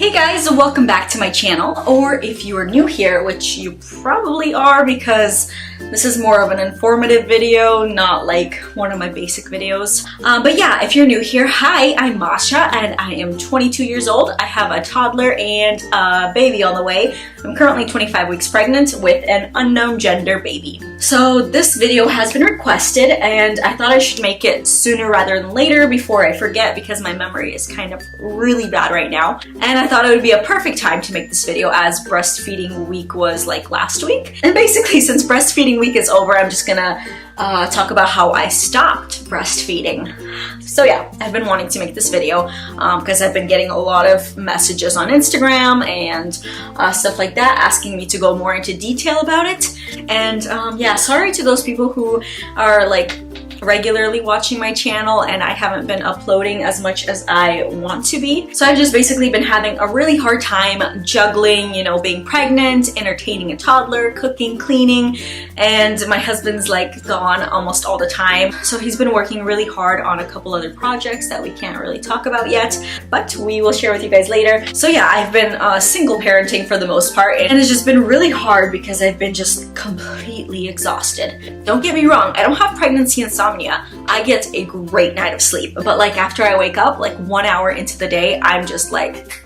Hey guys, welcome back to my channel, or if you are new here, which you probably are because this is more of an informative video, not like one of my basic videos. But yeah, if you're new here, hi, I'm Masha and I am 22 years old. I have a toddler and a baby on the way. I'm currently 25 weeks pregnant with an unknown gender baby. So this video has been requested and I thought I should make it sooner rather than later before I forget because my memory is kind of really bad right now. And I thought it would be a perfect time to make this video as breastfeeding week was like last week. And basically since breastfeeding week is over, I'm just gonna talk about how I stopped breastfeeding. So yeah, I've been wanting to make this video because I've been getting a lot of messages on Instagram and stuff like that asking me to go more into detail about it. And yeah, sorry to those people who are like regularly watching my channel and I haven't been uploading as much as I want to be. So I've just basically been having a really hard time juggling, you know, being pregnant, entertaining a toddler, cooking, cleaning, and my husband's like gone almost all the time. So he's been working really hard on a couple other projects that we can't really talk about yet, but we will share with you guys later. So yeah, I've been single parenting for the most part and it's just been really hard because I've been just completely exhausted. Don't get me wrong, I don't have pregnancy insomnia. I get a great night of sleep, but like after I wake up, like 1 hour into the day, I'm just like,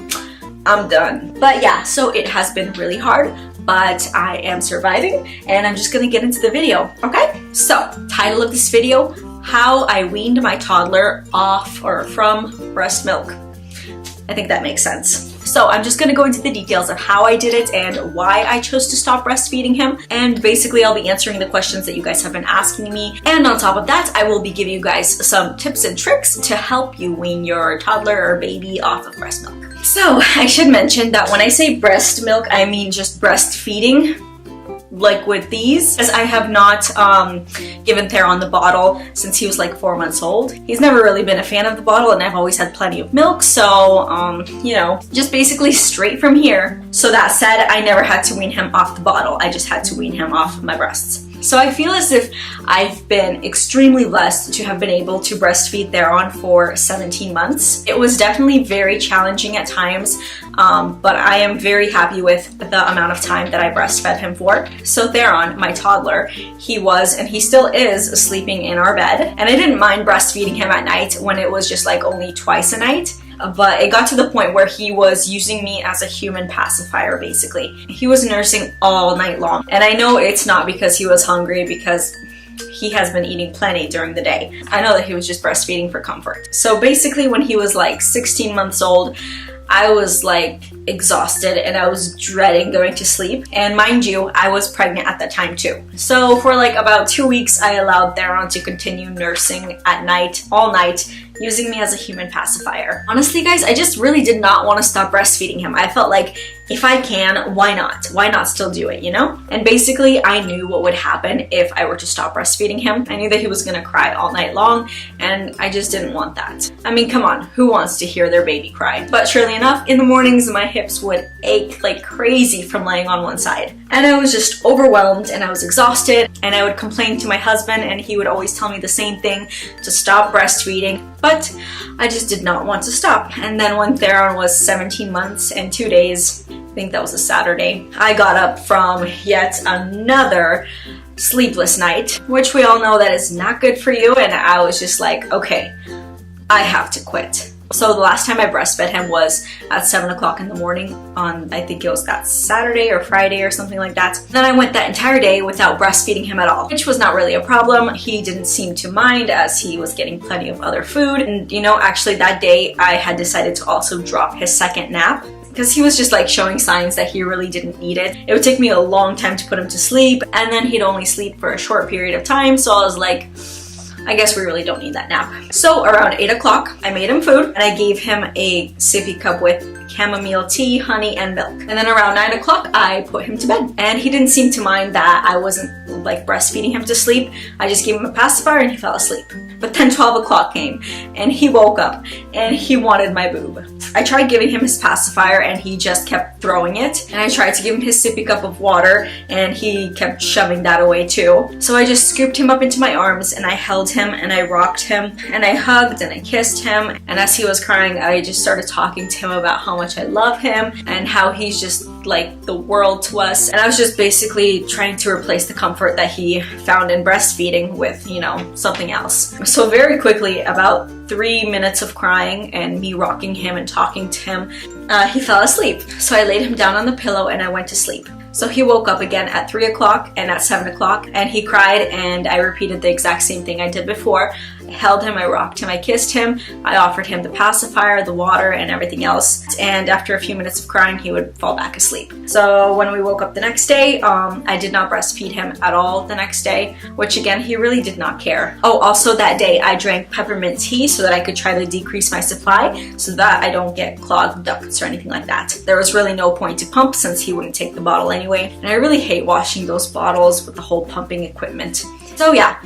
I'm done. But yeah, so it has been really hard, but I am surviving and I'm just gonna get into the video, okay? So, title of this video, how I weaned my toddler off or from breast milk. I think that makes sense. So I'm just gonna go into the details of how I did it and why I chose to stop breastfeeding him. And basically I'll be answering the questions that you guys have been asking me. And on top of that, I will be giving you guys some tips and tricks to help you wean your toddler or baby off of breast milk. So I should mention that when I say breast milk, I mean just breastfeeding. Like with these, as I have not given Theron the bottle since he was like 4 months old. He's never really been a fan of the bottle and I've always had plenty of milk, so you know, just basically straight from here. So that said, I never had to wean him off the bottle, I just had to wean him off my breasts. So I feel as if I've been extremely blessed to have been able to breastfeed Theron for 17 months. It was definitely very challenging at times, but I am very happy with the amount of time that I breastfed him for. So Theron, my toddler, he was and he still is sleeping in our bed. And I didn't mind breastfeeding him at night when it was just like only twice a night. But it got to the point where he was using me as a human pacifier, basically. He was nursing all night long. And I know it's not because he was hungry, because he has been eating plenty during the day. I know that he was just breastfeeding for comfort. So basically when he was like 16 months old, I was like exhausted and I was dreading going to sleep. And mind you, I was pregnant at that time too. So for like about 2 weeks, I allowed Theron to continue nursing at night, all night, using me as a human pacifier. Honestly guys, I just really did not want to stop breastfeeding him. I felt like if I can, why not? Why not still do it, you know? And basically I knew what would happen if I were to stop breastfeeding him. I knew that he was gonna cry all night long and I just didn't want that. I mean, come on, who wants to hear their baby cry? But surely enough, in the mornings my hips would ache like crazy from laying on one side. And I was just overwhelmed and I was exhausted and I would complain to my husband and he would always tell me the same thing, to stop breastfeeding. But I just did not want to stop. And then when Theron was 17 months and 2 days, I think that was a Saturday, I got up from yet another sleepless night, which we all know that is not good for you. And I was just like, okay, I have to quit. So the last time I breastfed him was at 7 o'clock in the morning on, I think it was that Saturday or Friday or something like that. Then I went that entire day without breastfeeding him at all, which was not really a problem. He didn't seem to mind as he was getting plenty of other food. And you know, actually that day I had decided to also drop his second nap because he was just like showing signs that he really didn't need it. It would take me a long time to put him to sleep and then he'd only sleep for a short period of time. So I was like, I guess we really don't need that nap. So around 8 o'clock, I made him food and I gave him a sippy cup with chamomile tea, honey, and milk. And then around 9 o'clock, I put him to bed. And he didn't seem to mind that I wasn't like breastfeeding him to sleep. I just gave him a pacifier and he fell asleep. But then 12 o'clock came and he woke up and he wanted my boob. I tried giving him his pacifier and he just kept throwing it. And I tried to give him his sippy cup of water and he kept shoving that away too. So I just scooped him up into my arms and I held him and I rocked him and I hugged and I kissed him. And as he was crying, I just started talking to him about how much I love him and how he's just like the world to us. And I was just basically trying to replace the comfort that he found in breastfeeding with, you know, something else. So very quickly, about 3 minutes of crying and me rocking him and talking to him, he fell asleep. So I laid him down on the pillow and I went to sleep. So he woke up again at 3 o'clock and at 7 o'clock and he cried, and I repeated the exact same thing I did before. I held him, I rocked him, I kissed him, I offered him the pacifier, the water, and everything else. And after a few minutes of crying, he would fall back asleep. So when we woke up the next day, I did not breastfeed him at all the next day, which again, he really did not care. Oh, also that day I drank peppermint tea so that I could try to decrease my supply so that I don't get clogged ducts or anything like that. There was really no point to pump since he wouldn't take the bottle anyway. And I really hate washing those bottles with the whole pumping equipment. So yeah.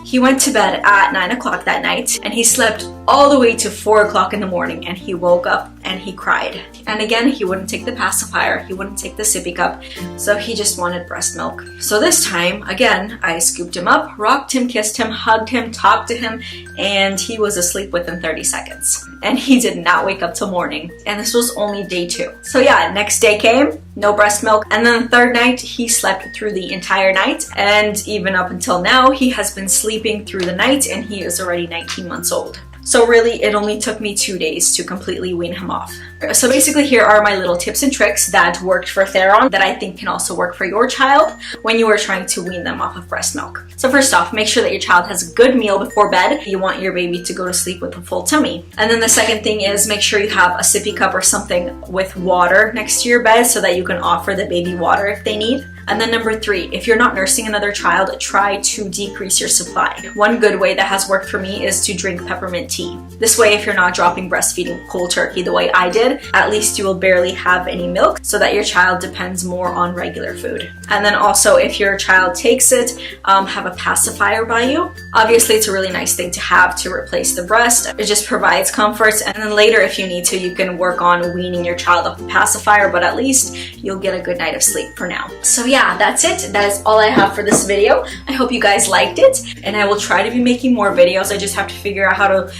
He went to bed at 9 o'clock that night and he slept all the way to 4 o'clock in the morning, and he woke up and he cried. And again, he wouldn't take the pacifier, he wouldn't take the sippy cup, so he just wanted breast milk. So this time, again, I scooped him up, rocked him, kissed him, hugged him, talked to him, and he was asleep within 30 seconds. And he did not wake up till morning. And this was only day 2. So yeah, next day came, no breast milk. And then the third night, he slept through the entire night. And even up until now, he has been sleeping through the night, and he is already 19 months old. So really, it only took me 2 days to completely wean him off. So basically, here are my little tips and tricks that worked for Theron that I think can also work for your child when you are trying to wean them off of breast milk. So first off, make sure that your child has a good meal before bed. You want your baby to go to sleep with a full tummy. And then the second thing is make sure you have a sippy cup or something with water next to your bed so that you can offer the baby water if they need. And then number 3, if you're not nursing another child, try to decrease your supply. One good way that has worked for me is to drink peppermint tea. This way, if you're not dropping breastfeeding cold turkey the way I did, at least you will barely have any milk so that your child depends more on regular food. And then also, if your child takes it, have a pacifier by you. Obviously, it's a really nice thing to have to replace the breast. It just provides comfort. And then later, if you need to, you can work on weaning your child off the pacifier, but at least you'll get a good night of sleep for now. So yeah, that's it. That is all I have for this video. I hope you guys liked it, and I will try to be making more videos. I just have to figure out how to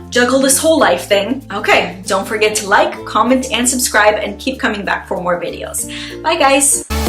juggle this whole life thing. Okay, don't forget to like, comment, and subscribe, and keep coming back for more videos. Bye guys!